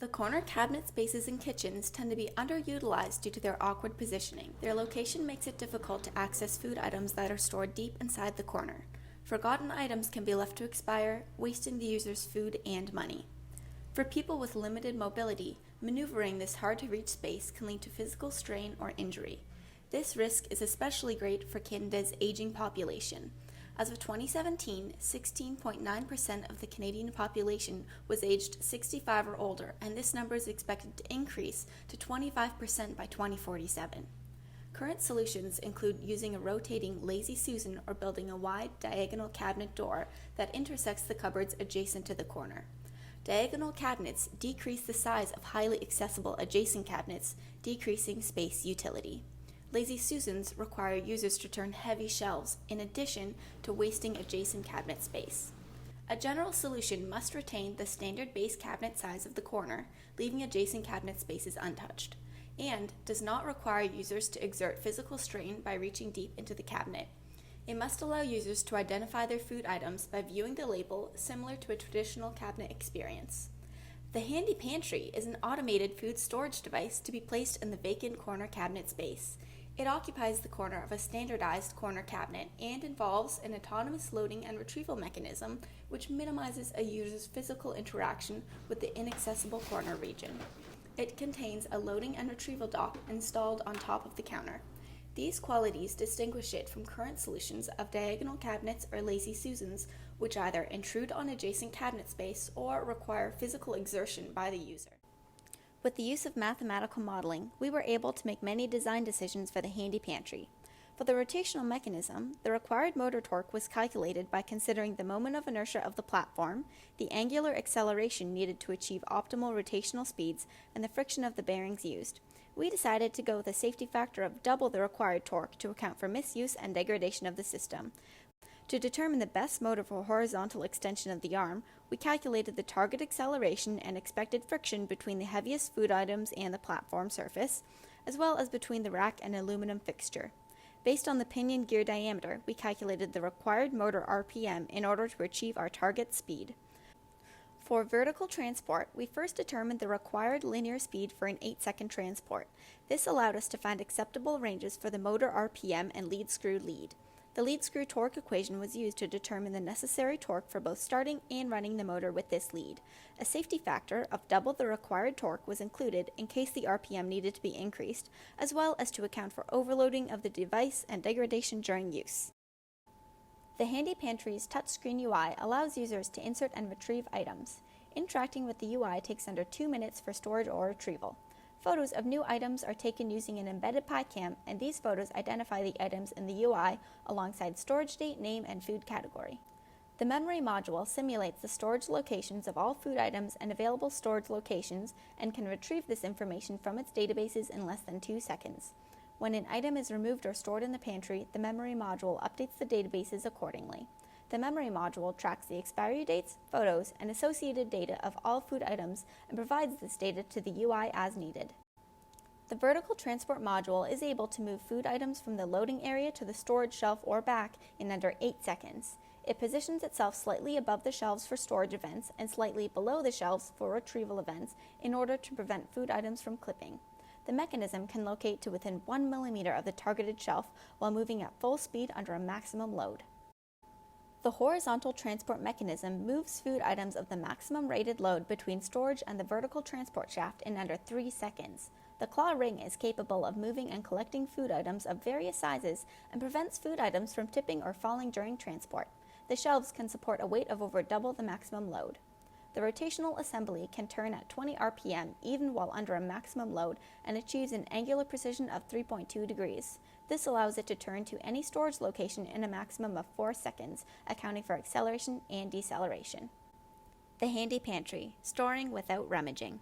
The corner cabinet spaces in kitchens tend to be underutilized due to their awkward positioning. Their location makes it difficult to access food items that are stored deep inside the corner. Forgotten items can be left to expire, wasting the user's food and money. For people with limited mobility, maneuvering this hard-to-reach space can lead to physical strain or injury. This risk is especially great for Canada's aging population. As of 2017, 16.9% of the Canadian population was aged 65 or older, and this number is expected to increase to 25% by 2047. Current solutions include using a rotating Lazy Susan or building a wide diagonal cabinet door that intersects the cupboards adjacent to the corner. Diagonal cabinets decrease the size of highly accessible adjacent cabinets, decreasing space utility. Lazy Susans require users to turn heavy shelves in addition to wasting adjacent cabinet space. A general solution must retain the standard base cabinet size of the corner, leaving adjacent cabinet spaces untouched, and does not require users to exert physical strain by reaching deep into the cabinet. It must allow users to identify their food items by viewing the label, similar to a traditional cabinet experience. The Handy Pantry is an automated food storage device to be placed in the vacant corner cabinet space. It occupies the corner of a standardized corner cabinet and involves an autonomous loading and retrieval mechanism which minimizes a user's physical interaction with the inaccessible corner region. It contains a loading and retrieval dock installed on top of the counter. These qualities distinguish it from current solutions of diagonal cabinets or Lazy Susans, which either intrude on adjacent cabinet space or require physical exertion by the user. With the use of mathematical modeling, we were able to make many design decisions for the Handy Pantry. For the rotational mechanism, the required motor torque was calculated by considering the moment of inertia of the platform, the angular acceleration needed to achieve optimal rotational speeds, and the friction of the bearings used. We decided to go with a safety factor of double the required torque to account for misuse and degradation of the system. To determine the best motor for horizontal extension of the arm, we calculated the target acceleration and expected friction between the heaviest food items and the platform surface, as well as between the rack and aluminum fixture. Based on the pinion gear diameter, we calculated the required motor RPM in order to achieve our target speed. For vertical transport, we first determined the required linear speed for an 8-second transport. This allowed us to find acceptable ranges for the motor RPM and lead screw lead. The lead screw torque equation was used to determine the necessary torque for both starting and running the motor with this lead. A safety factor of double the required torque was included in case the RPM needed to be increased, as well as to account for overloading of the device and degradation during use. The Handy Pantry's touchscreen UI allows users to insert and retrieve items. Interacting with the UI takes under 2 minutes for storage or retrieval. Photos of new items are taken using an embedded PyCam, and these photos identify the items in the UI alongside storage date, name, and food category. The memory module simulates the storage locations of all food items and available storage locations and can retrieve this information from its databases in less than 2 seconds. When an item is removed or stored in the pantry, the memory module updates the databases accordingly. The memory module tracks the expiry dates, photos, and associated data of all food items and provides this data to the UI as needed. The vertical transport module is able to move food items from the loading area to the storage shelf or back in under 8 seconds. It positions itself slightly above the shelves for storage events and slightly below the shelves for retrieval events in order to prevent food items from clipping. The mechanism can locate to within 1 millimeter of the targeted shelf while moving at full speed under a maximum load. The horizontal transport mechanism moves food items of the maximum rated load between storage and the vertical transport shaft in under 3 seconds. The claw ring is capable of moving and collecting food items of various sizes and prevents food items from tipping or falling during transport. The shelves can support a weight of over double the maximum load. The rotational assembly can turn at 20 RPM even while under a maximum load and achieves an angular precision of 3.2 degrees. This allows it to turn to any storage location in a maximum of 4 seconds, accounting for acceleration and deceleration. The Handy Pantry, storing without rummaging.